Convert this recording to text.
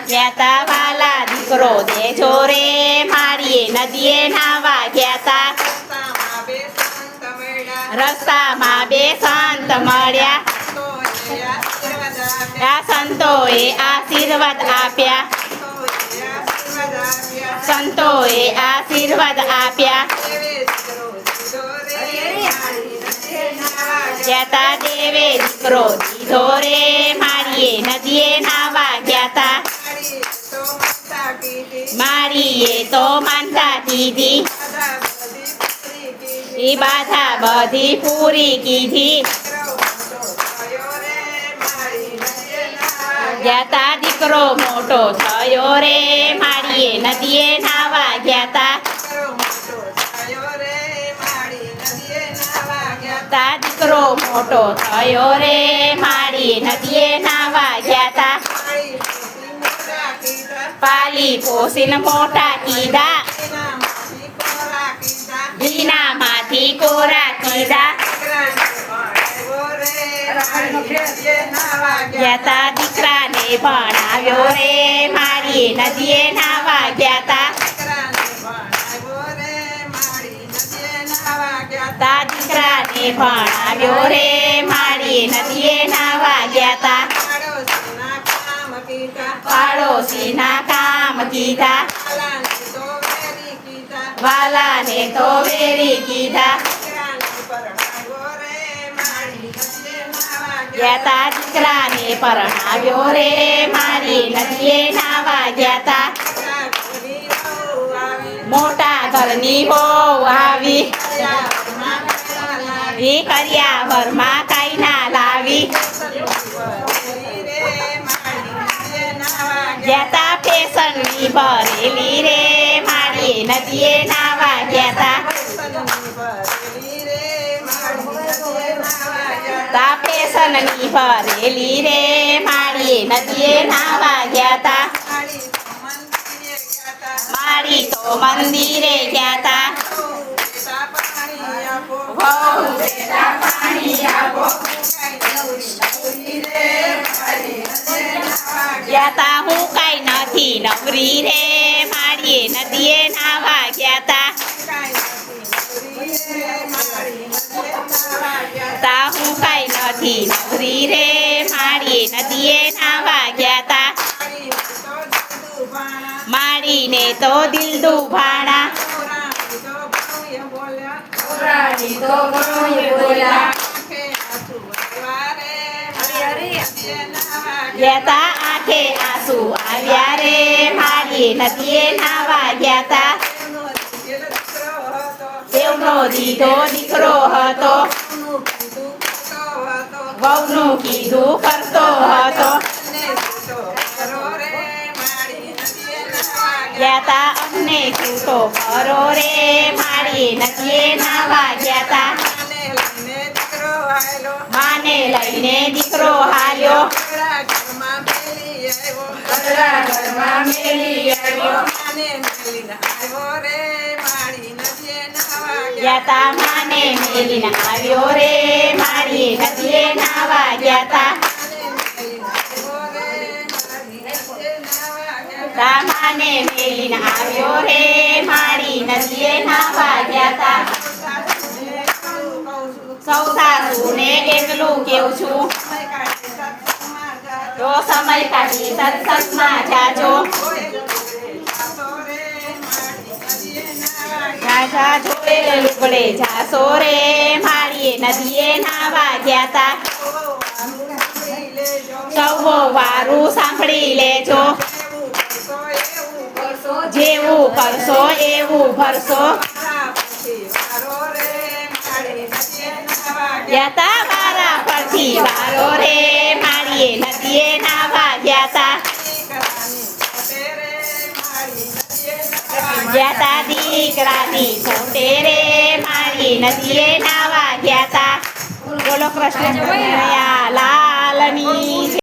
ગયા તા વાલા દીકરો દેજો રે માળીએ નદીએ નાવા ગયા તા રસ્તામાં બે સંત મળ્યા આ સંતોએ આશીર્વાદ આપ્યા સંતોએ આશીર્વાદ આપ્યા ગયા તા દેવે દીકરો દીધો રે માળીએ નદીએ નાવા ગયા તા માળીએ તો માનતા કીધી ઈ બાધા બધી પૂરી કીધી ગયા તા દીકરો મોટો થયો રે માળીએ નદીએ નાવા ગયા તા દીકરો મોટો થયો રે માળીએ નદીએ નાવા ગયા તા પાલી પોસીને મોટા કીધા ઘીનામાંથી કોરા કીધા ગયા તા દીકરાને ભણાવ્યો રે માળીએ નદીએ નાવા ગયા તા દીકરાને ભણાવ્યો રે માળીએ નદીએ નાવા ગયા તા પાડોશીના કામ કીધા વાલાને તો વેરી કીધા ગયા તા દીકરાને પરણાવ્યો રે માળીએ નદીએ નાવા ગયા તા મોટા ઘરની વહુ આવી કરિયાવરમાં કાંઈ ના લાવી ગયા તા પેસણની ભરેલી રે માળીએ નદીએ નાવા ગયા તા પેસણની ભરેલી રે માળીએ નદીએ નાવા ગયા તા માળી તો મંદિરે ગયા તા ગયા તા હું કાંઈ નથી નવરી રે માળીએ નદીએ નાવા ગયા તા હું કાંઈ નથી નવરી રે માળીએ નદીએ નાવા ગયા તા માળીને તો દિલ દુભાણા ગયા તા આંખે આંસુ આવ્યા રે માળીએ નદીએ નાવા ગયા તા દેવનો દીધો દીકરો હતો વહુનું કીધું કરતો હતો ગયા તા અમને છૂટો કરો રે માળીએ નદીએ નાવા ગયા તા માને લઈને દીકરો હાલ્યો ગયા તા માને મેલીને આવ્યો રે માળીએ નદીએ નાવા ગયા તા માને મેલીને આવ્યો રે માળી નદીએ નાવા ગયા તા સૌ સાસુને એટલું કેવું છું તો સમય કાઢી સત્સંગમાં જાજો રાજા જોડે લુગડે જાશો રે માળીએ નદીએ નાવા ગયા તા સૌ વારું સાંભળી લેજો જેવું કરશો એવું ભરશો ગયા તા વારા પરથી વારો રે માળીએ નદીએ નાવા ગયા તા ગયા તા દીકરાની છોટે રે માળીએ નદીએ નાવા ગયા તા બોલો કૃષ્ણ કનૈયા લાલની